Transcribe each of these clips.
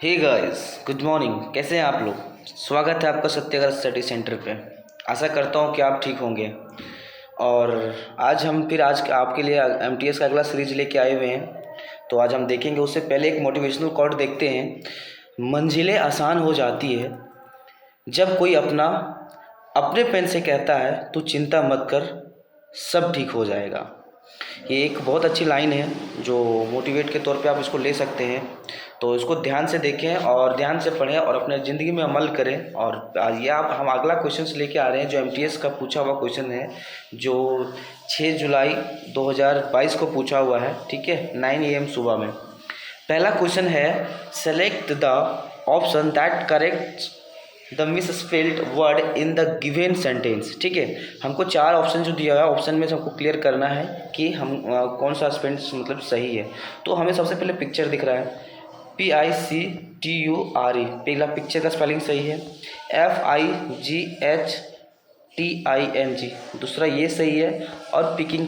Hey guys, good morning. कैसे हैं आप लोग? स्वागत है आपका सत्याग्रह स्टडी सेंटर पे। आशा करता हूँ कि आप ठीक होंगे। और आज आपके लिए एमटीएस का अगला सीरीज लेके आए हुए हैं। तो आज हम देखेंगे, उससे पहले एक मोटिवेशनल कोट देखते हैं। मंजिलें आसान हो जाती है जब कोई अपने पेन से कहता है तू चिंता मत कर, सब ठीक हो जाएगा। ये एक बहुत अच्छी लाइन है जो मोटिवेट के तौर पे आप इसको ले सकते हैं। तो इसको ध्यान से देखें और ध्यान से पढ़ें और अपने ज़िंदगी में अमल करें। और ये आप हम अगला क्वेश्चन लेके आ रहे हैं जो एमटीएस का पूछा हुआ क्वेश्चन है, जो 6 जुलाई 2022 को पूछा हुआ है। ठीक है, 9 AM सुबह में। पहला क्वेश्चन है, select the option that correct the misspelled word in the given sentence. ठीक है, हमको 4 ऑप्शन जो दिया हुआ है, ऑप्शन में से हमको क्लियर करना है कि हम कौन सा स्पेंस मतलब सही है। तो हमें सबसे पहले पिक्चर दिख रहा है, PICTURE। पहला पिक्चर का स्पेलिंग सही है, FIGHTING। दूसरा ये सही है, और पिकिंग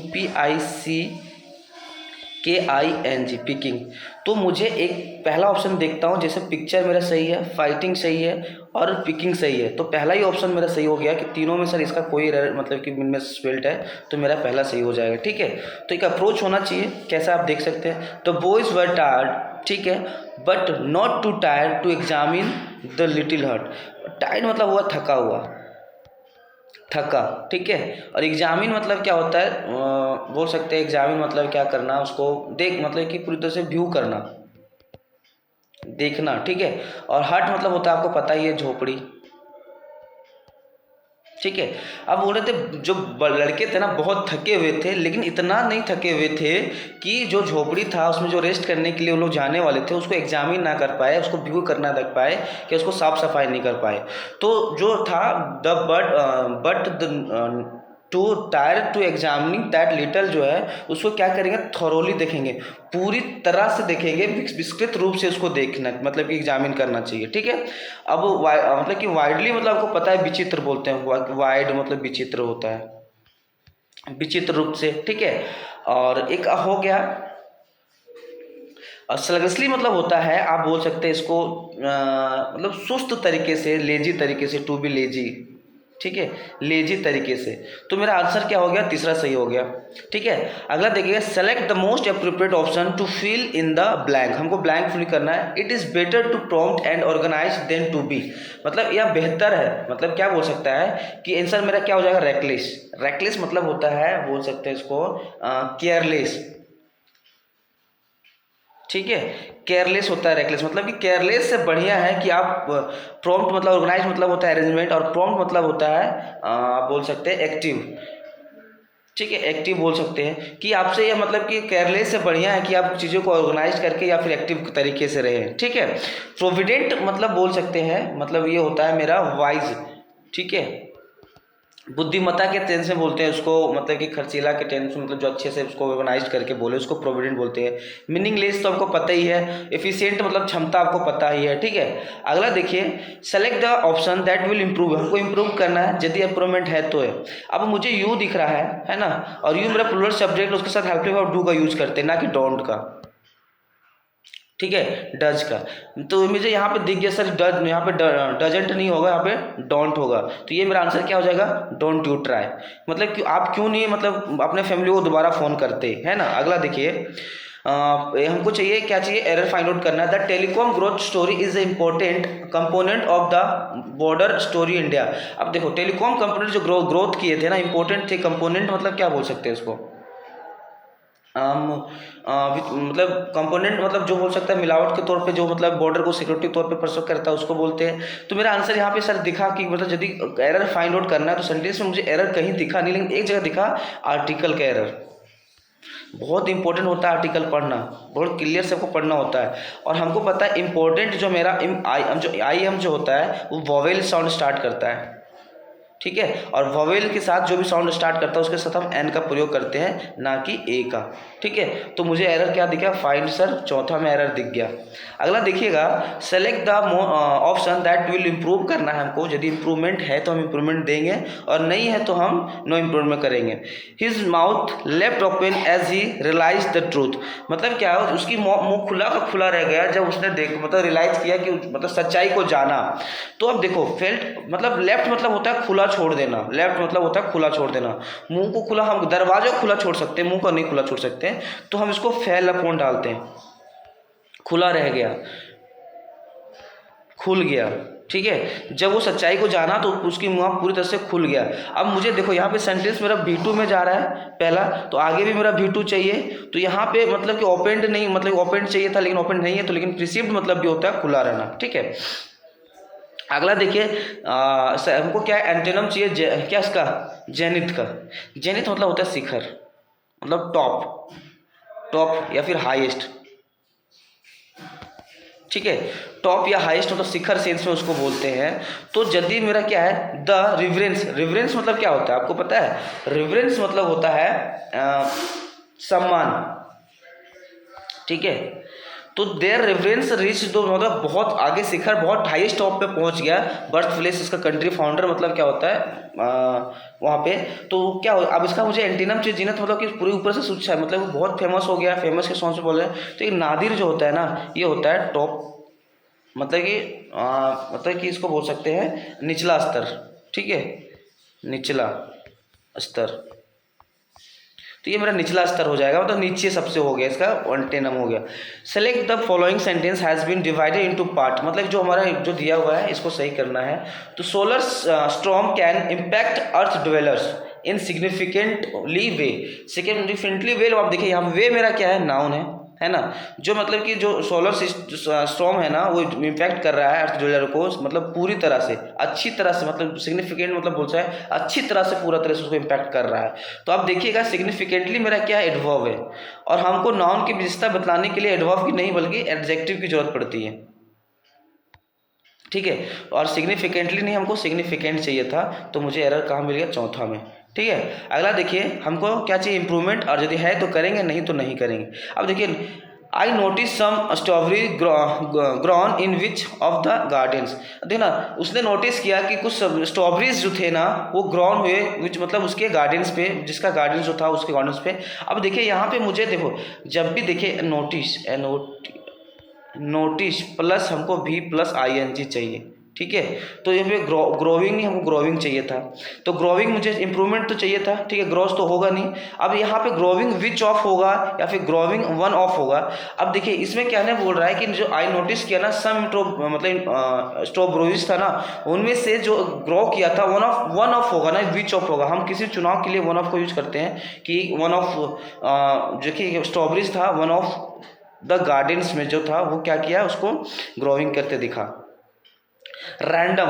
PICKING, पिकिंग। तो मुझे एक पहला ऑप्शन देखता हूँ, जैसे पिक्चर मेरा सही है, फाइटिंग सही है और पिकिंग सही है। तो पहला ही ऑप्शन मेरा सही हो गया कि तीनों में सर इसका कोई मतलब कि इनमें स्पेल्ड है, तो मेरा पहला सही हो जाएगा। ठीक है, तो एक अप्रोच होना चाहिए, कैसा आप देख सकते हैं। तो बॉयज वर टायर्ड, ठीक है, but not too tired to examine the little hurt. Tired मतलब हुआ थका हुआ, थका। ठीक है, और एग्जामिन मतलब क्या होता है, बोल सकते हैं एग्जामिन मतलब क्या करना, उसको देख मतलब कि पूरी तरह से व्यू करना, देखना। ठीक है, और हट मतलब होता है, आपको पता ही है, झोपड़ी। ठीक है, अब बोल रहे थे जो लड़के थे ना बहुत थके हुए थे, लेकिन इतना नहीं थके हुए थे कि जो झोपड़ी था उसमें जो रेस्ट करने के लिए वो लोग जाने वाले थे उसको एग्जामिन ना कर पाए, उसको व्यू करना देख पाए, कि उसको साफ सफाई नहीं कर पाए। तो जो था the but the two tier two examining that little, जो है उसको क्या करेंगे, थॉरोली देखेंगे, पूरी तरह से देखेंगे, विस्तृत रूप से उसको देखना मतलब कि एग्जामिन करना चाहिए। ठीक है, अब मतलब कि वाइडली मतलब आपको पता है विचित्र बोलते हैं, वाइड मतलब विचित्र होता है, विचित्र रूप से। ठीक है, और एक हो गया स्लगसली मतलब होता है, आप बोल सकते हैं इसको मतलब सुस्त तरीके से, लेजी तरीके से, टू बी लेजी। ठीक है, लेजी तरीके से। तो मेरा आंसर क्या हो गया, तीसरा सही हो गया। ठीक है, अगला देखिए, select the most appropriate option to fill in the blank. हमको ब्लैंक फिल करना है। It is better to prompt and organise then to be, मतलब यह बेहतर है, मतलब क्या बोल सकता है कि आंसर मेरा क्या हो जाएगा, रेकलेस। रेकलेस मतलब होता है, बोल सकते हैं इसको केयरलेस। ठीक है, केयरलेस होता है रेकलेस, मतलब कि केयरलेस से बढ़िया है कि आप प्रॉम्प्ट मतलब ऑर्गेनाइज मतलब होता है अरेंजमेंट, और प्रॉम्प्ट मतलब होता है आप बोल सकते हैं एक्टिव। ठीक है, एक्टिव बोल सकते हैं कि आपसे यह मतलब कि केयरलेस से बढ़िया है कि आप चीज़ों को ऑर्गेनाइज करके या फिर एक्टिव तरीके से रहें। ठीक है, प्रोविडेंट मतलब बोल सकते हैं, मतलब ये होता है मेरा वाइज। ठीक है, बुद्धिमत्ता के टेंस में बोलते हैं उसको, मतलब कि खर्चीला के टेंस में, मतलब जो अच्छे से उसको ऑर्गेनाइज करके बोले उसको प्रोविडेंट बोलते हैं। मीनिंगलेस तो आपको पता ही है। एफिशिएंट मतलब क्षमता, आपको पता ही है। ठीक है, अगला देखिए, select the option that will improve. हमको इंप्रूव करना है, यदि इंप्रूवमेंट है तो है। अब मुझे यू दिख रहा है ना, और यू मेरा प्लूरल सब्जेक्ट, उसके साथ हेल्पिंग वर्ब डू का यूज करते हैं, ना कि डोंट का। ठीक है, डज का। तो मुझे यहाँ पे दिख गया सर डज, यहाँ पे डजेंट नहीं होगा, यहाँ पे डोंट होगा। तो ये मेरा आंसर क्या हो जाएगा, डोंट यू ट्राई। मतलब कि आप क्यों नहीं मतलब अपने फैमिली को दोबारा फ़ोन करते है ना। अगला देखिए, हमको चाहिए, क्या चाहिए, एरर फाइंड आउट करना है। The telecom growth story is a important component of the border story India. अब देखो, टेलीकॉम कंपोनेंट जो ग्रोथ किए थे ना, इंपॉर्टेंट थे। कंपोनेंट मतलब क्या बोल सकते हैं इसको, मतलब कंपोनेंट मतलब जो बोल सकता है मिलावट के तौर पे, जो मतलब बॉर्डर को सिक्योरिटी तौर पे परसर्व करता है, उसको बोलते हैं। तो मेरा आंसर यहाँ पे सर दिखा कि मतलब यदि एरर फाइंड आउट करना है तो सेंटेंस में मुझे एरर कहीं दिखा नहीं, लेकिन एक जगह दिखा, आर्टिकल का एरर। बहुत इंपॉर्टेंट होता है आर्टिकल पढ़ना, बहुत क्लियर से आपको पढ़ना होता है। और हमको पता है इंपॉर्टेंट जो मेरा आई एम जो होता है वो वोवेल साउंड स्टार्ट करता है। ठीक है। और वोवेल के साथ जो भी साउंड स्टार्ट करता है उसके साथ हम एन का प्रयोग करते हैं, ना कि ए का, ठीक है। तो मुझे एरर क्या दिखा, फाइंड सर, चौथा में एरर दिख गया। अगला देखिएगा, select the option that will improve करना है हमको। यदि इंप्रूवमेंट है तो हम इंप्रूवमेंट देंगे, और नहीं है तो हम नो इम्प्रूवमेंट करेंगे। His mouth left open as he realise the truth, मतलब क्या है, उसकी मुंह खुला का खुला रह गया जब उसने मतलब रियलाइज किया कि मतलब सच्चाई को जाना। तो अब देखो, फेल्ट मतलब लेफ्ट मतलब होता है खुला छोड़ देना, लेफ्ट मतलब होता है खुला छोड़ देना। मुंह को खुला, हम दरवाजा खुला छोड़ सकते हैं, मुंह को नहीं खुला छोड़ सकते, तो हम इसको फेल अपॉन डालते हैं, खुला रह गया, खुल गया, ठीक है। जब वो सच्चाई को जाना तो उसकी मुंह पूरी तरह से खुल गया। अब मुझे देखो यहाँ पे सेंटेंस मेरा V2 में जा रहा है पहला, तो आगे भी मेरा V2 चाहिए। तो यहाँ पे मतलब कि ओपेंड नहीं, मतलब ओपेंड चाहिए था लेकिन ओपेंड नहीं है, तो लेकिन रिसीव्ड मतलब भी होता है खुला रहना, ठीक है। अगला देखिए, हमको क्या एंटेनम चाहिए, क्या इसका, जेनिथ का। जेनिथ मतलब होता है शिखर, मतलब टॉप, टॉप या फिर हाईएस्ट, ठीक है। टॉप या हाईएस्ट मतलब शिखर सेंस में उसको बोलते हैं। तो यदि मेरा क्या है, द रिवरेंस, रिवरेंस मतलब क्या होता है आपको पता है, रिवरेंस मतलब होता है सम्मान, ठीक है। तो देयर रेफरेंस रिच, दो मतलब बहुत आगे शिखर, बहुत हाईएस्ट टॉप पे पहुंच गया। बर्थ प्लेस इसका कंट्री, फाउंडर मतलब क्या होता है वहाँ पे। तो क्या हो, अब इसका मुझे एंटीनम चाहिए, जीनत मतलब कि पूरी ऊपर से सूझा है, मतलब वो बहुत फेमस हो गया, फेमस के सॉन्ग से बोल रहे हैं। तो ये नादिर जो होता है ना, ये होता है टॉप, मतलब कि इसको बोल सकते हैं निचला स्तर, ठीक है, निचला स्तर। तो ये मेरा निचला स्तर हो जाएगा, मतलब नीचे सबसे हो गया, इसका एंटेनम हो गया। Select the following sentence has been divided into part, मतलब जो हमारा जो दिया हुआ है इसको सही करना है। तो solar storm can impact earth dwellers in significantly way, significantly way, आप देखिए यहाँ वे मेरा क्या है, नाउन है ना। जो मतलब कि जो सोलर स्टॉर्म है ना, वो इम्पैक्ट कर रहा है अर्थ डिवेलर को, मतलब पूरी तरह से, अच्छी तरह से, मतलब सिग्निफिकेंट मतलब बोलता है अच्छी तरह से, पूरा तरह से उसको इम्पैक्ट कर रहा है। तो आप देखिएगा सिग्निफिकेंटली मेरा क्या है, एडवर्ब है, और हमको नाउन की विशेषता बतलाने के लिए एडवर्ब की नहीं बल्कि एडजेक्टिव की जरूरत पड़ती है, ठीक है। और सिग्निफिकेंटली नहीं, हमको सिग्निफिकेंट चाहिए था, तो मुझे एरर कहाँ मिल गया, चौथा में, ठीक है। अगला देखिए, हमको क्या चाहिए, इंप्रूवमेंट, और यदि है तो करेंगे, नहीं तो नहीं करेंगे। अब देखिए, I notice some strawberry grown in which of the gardens, देखो ना, उसने नोटिस किया कि कुछ स्ट्रॉबेरीज जो थे ना वो ग्रोन हुए, विच मतलब उसके गार्डन्स पे, जिसका गार्डन जो था उसके गार्डन्स पे। अब देखिए यहाँ पे मुझे देखो, जब भी देखिए नोटिस प्लस हमको भी प्लस ING चाहिए, ठीक है। तो यहाँ पे ग्रोविंग नहीं, हमको ग्रोविंग चाहिए था, तो ग्रोविंग मुझे इंप्रूवमेंट तो चाहिए था, ठीक है, ग्रोथ तो होगा नहीं। अब यहाँ पे ग्रोविंग विच ऑफ होगा या फिर ग्रोविंग वन ऑफ होगा। अब देखिए इसमें क्या बोल रहा है कि जो आई नोटिस किया ना, सम मतलब स्ट्रॉबेरीज था ना, उनमें से जो ग्रो किया था वन ऑफ होगा ना, विच ऑफ होगा। हम किसी चुनाव के लिए वन ऑफ को यूज करते हैं कि वन ऑफ जो कि स्ट्रॉबेरीज था, वन ऑफ द गार्डन्स में जो था वो क्या किया, उसको ग्रोविंग करते दिखा। रैंडम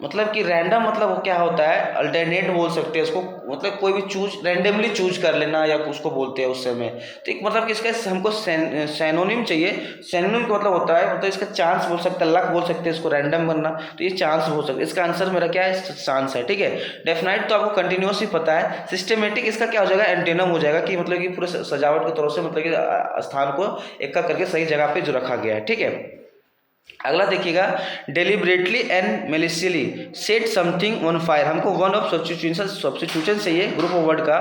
मतलब कि रैंडम मतलब वो क्या होता है, अल्टरनेट बोल सकते हैं उसको, मतलब कोई भी चूज, रैंडमली चूज कर लेना या उसको बोलते हैं उस समय। तो एक मतलब कि इसका हमको सैनोनिम चाहिए। सैनोनिम का मतलब होता है, मतलब इसका चांस बोल सकते हैं, लक बोल सकते हैं इसको, रैंडम बनना, तो ये चांस हो सकता है। इसका आंसर मेरा क्या है, चांस है, ठीक है। डेफिनाइट तो आपको कंटिन्यूस ही पता है। सिस्टमेटिक इसका क्या हो जाएगा, एंटेनम हो जाएगा, कि मतलब कि पूरे सजावट की तरह से, मतलब कि स्थान को एक करके सही जगह पे जो रखा गया है, ठीक है। अगला देखिएगा, deliberately and maliciously set something on fire, हमको वन ऑफ सब्स्टिट्यूशन चाहिए ग्रुप ऑफ वर्ड का,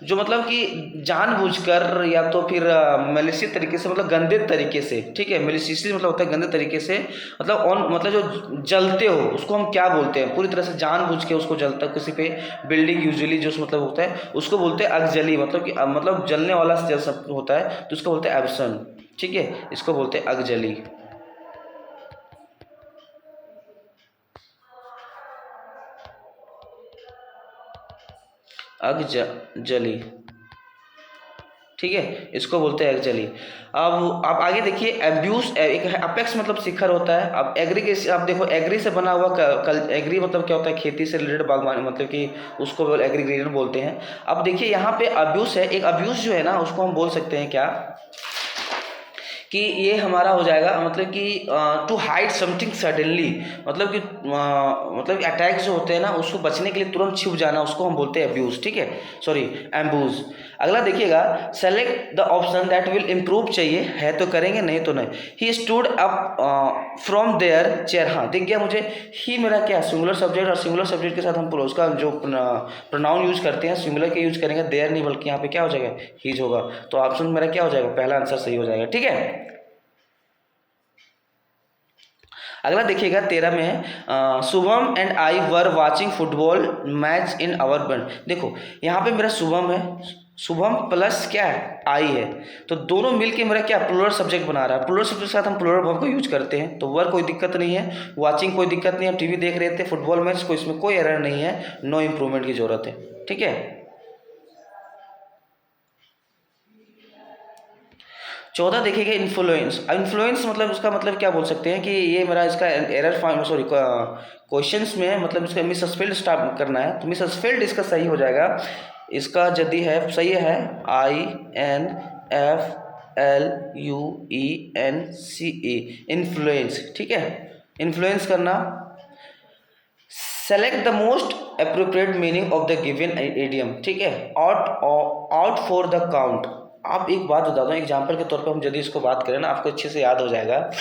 जो मतलब कि जानबूझकर या तो फिर मेलिशियस तरीके से, मतलब गंदे तरीके से, ठीक है। मेलिशियसली मतलब होता है गंदे तरीके से, मतलब ऑन मतलब जो जलते हो उसको हम क्या बोलते हैं, पूरी तरह से जानबूझ के उसको जलता है किसी पे, बिल्डिंग यूजुअली जो मतलब होता है उसको बोलते हैं अगजली, मतलब कि मतलब जलने वाला सब होता है तो उसको बोलते हैं एब्सन, ठीक है, इसको बोलते हैं अगजली। अगजली, ठीक है, इसको बोलते हैं अगजली। अब आप आगे देखिए, एब्यूज, एक अपेक्स मतलब शिखर होता है। अब एग्री के, आप देखो एग्री से बना हुआ एग्री मतलब क्या होता है, खेती से रिलेटेड, बागवानी, मतलब कि उसको एग्रीकल्चर बोलते हैं। अब देखिए यहाँ पे अब्यूज है, एक अब्यूज जो है ना उसको हम बोल सकते हैं क्या, कि ये हमारा हो जाएगा मतलब कि टू हाइड समथिंग सडनली, मतलब कि मतलब अटैक जो होते हैं ना उसको बचने के लिए तुरंत छिप जाना, उसको हम बोलते हैं अब्यूज, ठीक है, सॉरी एम्बूज। अगला देखिएगा, select the option that will improve चाहिए है तो करेंगे, नहीं तो नहीं। He stood up from their chair, हाँ दिख गया मुझे। ही मेरा क्या सिंगुलर सब्जेक्ट, और सिंगुलर सब्जेक्ट के साथ हम उसका जो प्रोनाउन यूज करते हैं सिंगुलर के यूज करेंगे, देयर नहीं बल्कि यहाँ पे क्या हो जाएगा, हीज होगा। तो ऑप्शन मेरा क्या हो जाएगा, पहला आंसर सही हो जाएगा, ठीक है। अगला देखिएगा 13 में है, Shubham and I were watching football match in our bund. देखो यहाँ पे मेरा शुभम है, शुभम प्लस क्या है, आई है, तो दोनों मिलके मेरा क्या प्लूरल सब्जेक्ट बना रहा है। प्लूरल सब्जेक्ट के साथ हम प्लूरल वर्ब को यूज करते हैं, तो वर कोई दिक्कत नहीं है, वाचिंग कोई दिक्कत नहीं है, टीवी देख रहे थे, फुटबॉल मैच को, इसमें कोई एरर नहीं है, नो इम्प्रूवमेंट की जरूरत है, ठीक है। 14 देखिएगा, इन्फ्लुएंस। इन्फ्लुएंस मतलब उसका मतलब क्या बोल सकते हैं कि ये मेरा इसका एरर फाइंड, सॉरी क्वेश्चंस में मतलब इसका मिसस्पेल्ड स्टार्ट करना है, तो मिसस्पेल्ड इसका सही हो जाएगा। इसका यदि है सही है INFLUENCE, इन्फ्लुएंस, ठीक है, इन्फ्लुएंस करना। Select the most appropriate meaning of the given idiom, ठीक है, आउट फॉर द काउंट। आप एक बात बताता हूँ एग्जाम्पल के तौर पर, हम यदि इसको बात करें ना आपको अच्छे से याद हो जाएगा।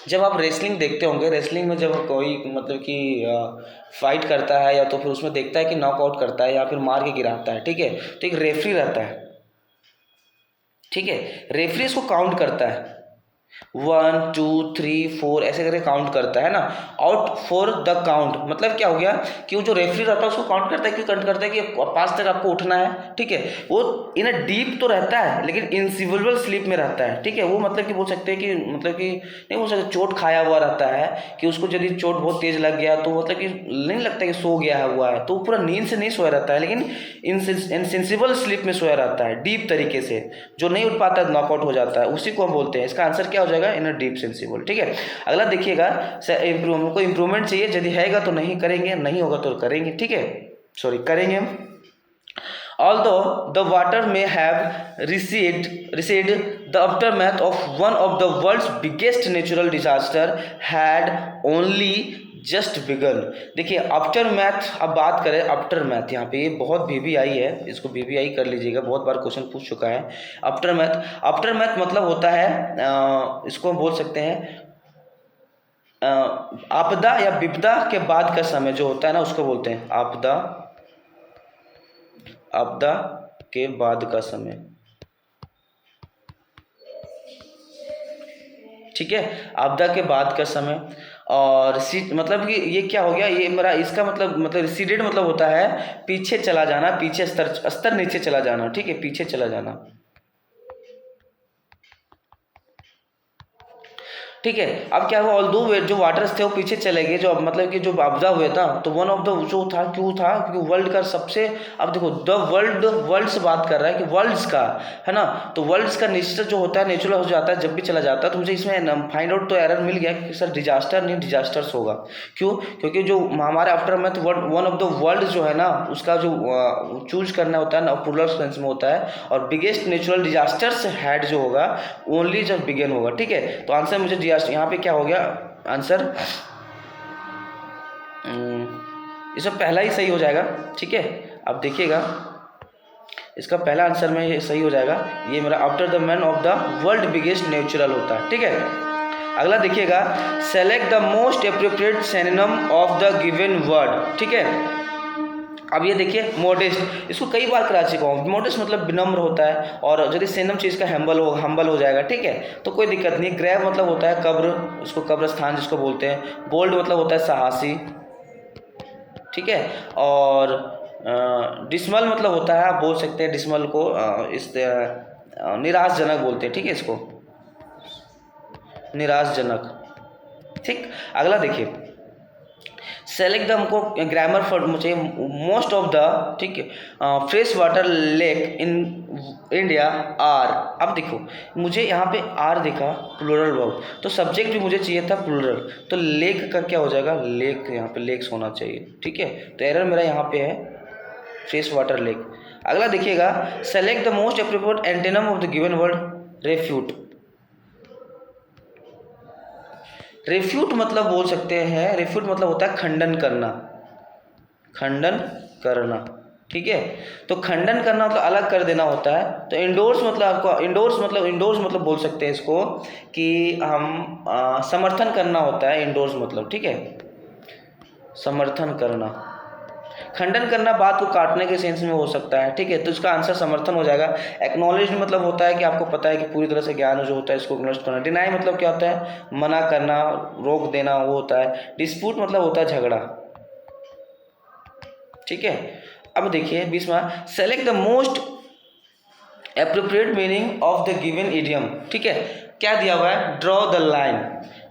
जब आप रेसलिंग देखते होंगे, रेसलिंग में जब कोई मतलब कि फाइट करता है या तो फिर उसमें देखता है कि नॉकआउट करता है या फिर मार के गिराता है, ठीक है, तो एक रेफरी रहता है, ठीक है, रेफरी इसको काउंट करता है, 1 2 3 4 ऐसे करके काउंट करता है ना। आउट फॉर द काउंट मतलब क्या हो गया कि वो जो रेफरी रहता है उसको काउंट करता है, क्यों काउंट करता है कि 5 तक आपको उठना है, ठीक है। वो इन अ डीप तो रहता है लेकिन इनसिविबल स्लीप में रहता है, ठीक है। वो मतलब कि बोल सकते हैं कि मतलब कि नहीं बोल सकते, चोट खाया हुआ रहता है कि उसको यदि चोट बहुत तेज लग गया तो मतलब कि नहीं लगता कि सो गया हुआ है, तो वो पूरा नींद से नहीं सोया रहता है, लेकिन इनसेंसिबल स्लीप में सोया रहता है, डीप तरीके से, जो नहीं उठ पाता नॉकआउट हो जाता है, उसी को हम बोलते हैं। इसका आंसर क्या हो जाएगा, इन डीप सेंसिबल, ठीक है। अगला देखिएगा, हमको इंप्रूवमेंट चाहिए, यदि हैगा तो नहीं करेंगे, नहीं होगा तो करेंगे, ठीक है, सॉरी करेंगे हम। Although the water may have receded, the aftermath of one of the world's biggest natural disaster had only just began. देखिए आफ्टर मैथ, अब बात करें आफ्टर मैथ, यहाँ पे ये बहुत VBI है, इसको VBI कर लीजिएगा, बहुत बार क्वेश्चन पूछ चुका है। आफ्टर मैथ, आफ्टर मैथ मतलब होता है इसको हम बोल सकते हैं आपदा या विपदा के बाद का समय जो होता है ना, उसको बोलते हैं आपदा, आपदा के बाद का समय, ठीक है, आपदा के बाद का समय। और मतलब कि ये क्या हो गया, ये मेरा इसका मतलब रिसीडेड मतलब होता है पीछे चला जाना, पीछे स्तर नीचे चला जाना, ठीक है, पीछे चला जाना, ठीक है। अब क्या हुआ, ऑल दो जो वाटर्स थे वो पीछे चले गए, जो मतलब कि जो आपदा हुए था, तो वन ऑफ द जो था, क्यों था, क्योंकि वर्ल्ड का सबसे, अब देखो द वर्ल्ड से बात कर रहा है कि वर्ल्ड्स का है ना, तो वर्ल्ड्स का नेचर जो होता है नेचुरल हो जाता है जब भी चला जाता है। तो मुझे इसमें फाइंड आउट तो एरर मिल गया कि सर डिजास्टर नहीं डिजास्टर्स होगा, क्यों, क्योंकि जो हमारे after math one of the world जो है ना, उसका जो चूज करना होता है ना प्लूरल सेंस में होता है, और बिगेस्ट नेचुरल डिजास्टर्स हैड जो होगा ओनली जब बिगेन होगा, ठीक है। तो आंसर मुझे यहाँ पे क्या हो गया आंसर, इसमें पहला ही सही हो जाएगा, ठीक है। अब देखिएगा इसका पहला आंसर में ये सही हो जाएगा, ये मेरा after the man of the world biggest natural होता है, ठीक है। अगला देखिएगा, select the most appropriate synonym of the given word, ठीक है। अब ये देखिए मॉडेस्ट, इसको कई बार करा चुका हूँ। मॉडेस्ट मतलब विनम्र होता है, और यदि सिनोनिम चीज़ का हम्बल हो जाएगा, ठीक है, तो कोई दिक्कत नहीं। ग्रेव मतलब होता है कब्र, उसको कब्रस्थान जिसको बोलते हैं। बोल्ड मतलब होता है साहसी, ठीक है। और डिसमल मतलब होता है, आप बोल सकते हैं डिसमल को इस निराशजनक बोलते हैं, ठीक है, इसको निराशजनक, ठीक। अगला देखिए, सेलेक्ट द, हमको ग्रामर फॉर मुझे मोस्ट ऑफ द, ठीक है, fresh water lake in India are. अब देखो मुझे यहाँ पे आर दिखा प्लूरल वर्ब, तो सब्जेक्ट भी मुझे चाहिए था प्लूरल, तो लेक का क्या हो जाएगा, लेक, यहाँ पे लेक्स होना चाहिए, ठीक है। तो एरर मेरा यहाँ पे है फ्रेश वाटर लेक। अगला देखिएगा, select the most appropriate antonym of the given word, refute, refute मतलब बोल सकते हैं, रेफ्यूट मतलब होता है खंडन करना, खंडन करना, ठीक है। तो खंडन करना मतलब अलग कर देना होता है। तो इंडोर्स मतलब आपको इंडोर्स मतलब बोल सकते हैं इसको कि हम समर्थन करना होता है इंडोर्स मतलब, ठीक है, समर्थन करना। खंडन करना बात को काटने के सेंस में हो सकता है, ठीक है। तो इसका आंसर समर्थन हो जाएगा। एक्नॉलेज मतलब होता है कि आपको पता है कि पूरी तरह से ज्ञान जो होता है इसको एक्नॉलेज करना। डिनाई मतलब क्या होता है, मना करना, रोक देना, वो होता है। डिस्प्यूट मतलब होता है झगड़ा, ठीक है। अब देखिए 20वां, select the most appropriate meaning of the given idiom, ठीक है। क्या दिया हुआ है, ड्रॉ द लाइन।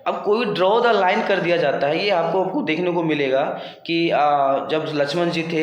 अब कोई ड्रॉ द लाइन कर दिया जाता है, ये आपको देखने को मिलेगा कि जब लक्ष्मण जी थे,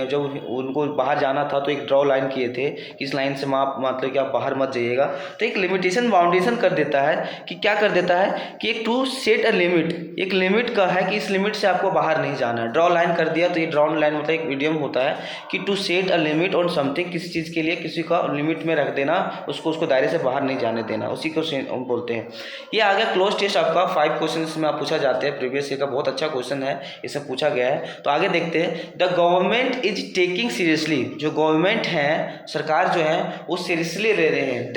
जब उनको बाहर जाना था तो एक ड्रॉ लाइन किए थे कि इस लाइन से आप मतलब कि आप बाहर मत जाइएगा। तो एक लिमिटेशन बाउंडेशन कर देता है कि क्या कर देता है कि एक टू सेट अ लिमिट, एक लिमिट का है कि इस लिमिट से आपको बाहर नहीं जाना है। ड्रॉ लाइन कर दिया, तो ये ड्रॉ लाइन मतलब एक मीडियम होता है कि to set a limit on something, किसी चीज़ के लिए किसी का लिमिट में रख देना, उसको दायरे से बाहर नहीं जाने देना, उसी को बोलते हैं। ये आ गया क्लोज टेस्ट आपका 5 क्वेश्चन में आप पूछा जाते हैं, प्रीवियस ईयर का बहुत अच्छा क्वेश्चन है, इसे पूछा गया है। तो आगे देखते हैं, the government is taking seriously, जो गवर्नमेंट है, सरकार जो है वो सीरियसली ले रहे हैं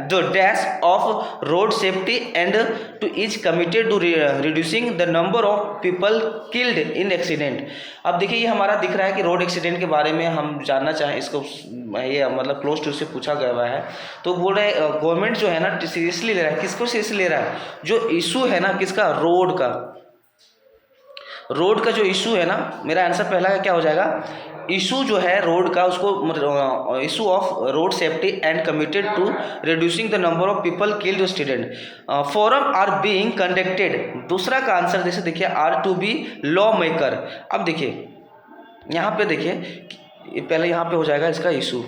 the dash of road safety and to is committed to reducing the number of people killed in accident. अब देखिए ये हमारा दिख रहा है कि रोड एक्सीडेंट के बारे में हम जानना चाहें, इसको ये मतलब क्लोज टू से पूछा गया हुआ है। तो बोल रहे गवर्नमेंट जो है ना सीरियसली ले रहा है, किसको सीरियसली ले रहा है, जो इशू है ना किसका, रोड का जो इशू है ना, मेरा आंसर पहला का क्या हो जाएगा, इशू जो है रोड का, उसको issue of road safety and committed to reducing the number of people killed student. Forum are being conducted, दूसरा का आंसर जैसे देखिए are to be law maker. अब देखिए यहाँ पे देखिए पहले यहाँ पे हो जाएगा इसका इशू,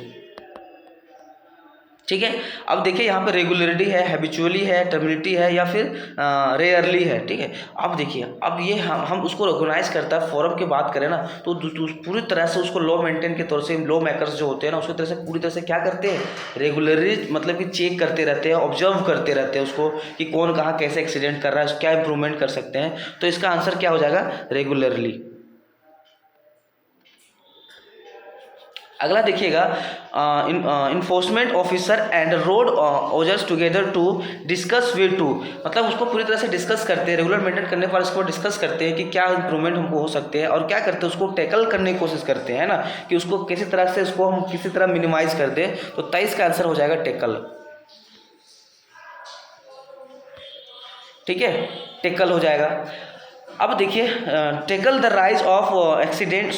ठीक है। अब देखिए यहाँ पे रेगुलरिटी है, हैबिचुअली है, टर्मिनिटी है, या फिर रेयरली है, ठीक है। अब देखिए अब ये हम उसको रिकॉग्नाइज करता है, फोरम की बात करें ना तो पूरी तरह से उसको लॉ मेंटेन के तौर से लॉ मेकर्स जो होते हैं ना उसकी तरह से पूरी तरह से क्या करते हैं, रेगुलरली मतलब कि चेक करते रहते हैं, ऑब्जर्व करते रहते हैं उसको कि कौन कहाँ कैसे एक्सीडेंट कर रहा है, क्या इंप्रूवमेंट कर सकते हैं। तो इसका आंसर क्या हो जाएगा, रेगुलरली। अगला देखिएगा, enforcement officer and road users together to discuss way to, मतलब उसको पूरी तरह से डिस्कस करते हैं, रेगुलर मेंटेन करने पर उसको डिस्कस करते हैं कि क्या इंप्रूवमेंट हमको हो सकते हैं, और क्या करते हैं उसको टैकल करने की कोशिश करते हैं ना, कि उसको किसी तरह से उसको हम किसी तरह मिनिमाइज कर दें। तो 23 का आंसर हो जाएगा टैकल, ठीक है, टैकल हो जाएगा। अब देखिए tackle the rise of accident,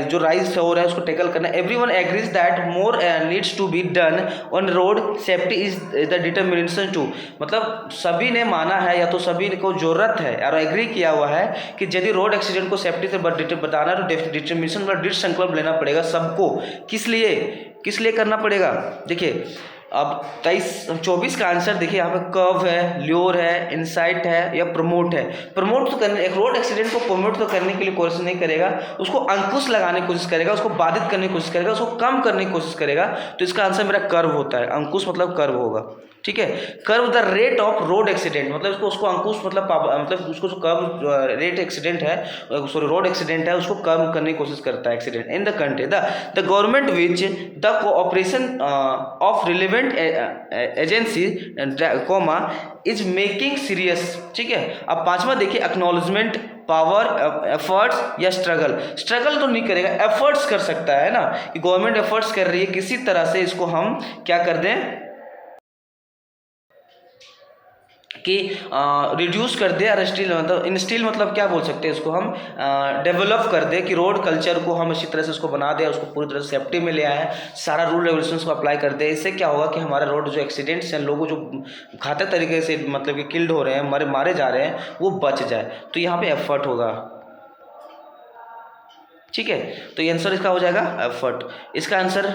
जो राइज हो रहा है उसको टेकल करना। Everyone agrees that more needs to be done on road safety is the determination to, मतलब सभी ने माना है या तो सभी को जरूरत है और एग्री किया हुआ है कि यदि रोड एक्सीडेंट को सेफ्टी से बताना तो डिटर्मिनेशन मतलब दृढ़ संकल्प लेना पड़ेगा सबको। किस लिए करना पड़ेगा, देखिए अब 24 का आंसर देखिए यहाँ पे कर्व है, ल्योर है, इंसाइट है या प्रमोट है। प्रमोट तो करने, एक रोड एक्सीडेंट को प्रमोट तो करने के लिए कोशिश नहीं करेगा, उसको अंकुश लगाने की कोशिश करेगा, उसको बाधित करने की कोशिश करेगा, उसको कम करने की कोशिश करेगा। तो इसका आंसर मेरा कर्व होता है, अंकुश मतलब कर्व होगा, ठीक है। Curve the rate of road accident, मतलब उसको अंकुश मतलब उसको जो कर्व रेट एक्सीडेंट है, रोड एक्सीडेंट है, उसको कम करने की कोशिश करता है accident in the country. The government which the cooperation of relevant agency comma is making serious, ठीक है। अब 5वां देखिए एक्नॉलेजमेंट, पावर, एफर्ट्स या स्ट्रगल तो नहीं करेगा, एफर्ट्स कर सकता है ना, कि गवर्नमेंट एफर्ट्स कर रही है किसी तरह से इसको हम क्या कर दें कि रिड्यूस कर दे, और स्टील मतलब इंस्टील मतलब क्या बोल सकते हैं इसको हम डेवलप कर दे, कि रोड कल्चर को हम इसी तरह से उसको बना दे, उसको पूरी तरह से सेफ्टी में ले आए, सारा रूल रेगुलेशंस को अप्लाई कर दे। इससे क्या होगा कि हमारा रोड जो एक्सीडेंट्स हैं, लोगों जो घातक तरीके से मतलब कि किल्ड हो रहे हैं, मारे जा रहे हैं, वो बच जाए। तो यहाँ पे एफर्ट होगा, ठीक है। तो ये आंसर इसका हो जाएगा एफर्ट। इसका आंसर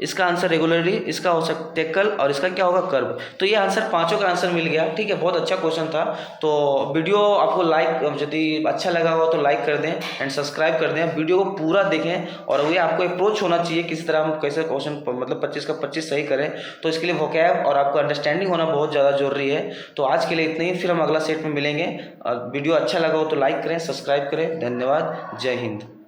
इसका आंसर रेगुलरली, इसका हो सकता टेकल, और इसका क्या होगा कर्व। तो ये आंसर पांचों का आंसर मिल गया। ठीक है, बहुत अच्छा क्वेश्चन था। तो वीडियो आपको लाइक, यदि अच्छा लगा हो तो लाइक कर दें एंड सब्सक्राइब कर दें। वीडियो को पूरा देखें और ये आपको अप्रोच होना चाहिए किसी तरह हम कैसे क्वेश्चन मतलब 25 का 25 सही करें। तो इसके लिए वोकैब और आपको अंडरस्टैंडिंग होना बहुत ज़्यादा जरूरी है। तो आज के लिए इतना ही, फिर हम अगला सेट में मिलेंगे। वीडियो अच्छा लगा हो तो लाइक करें, सब्सक्राइब करें। धन्यवाद, जय हिंद।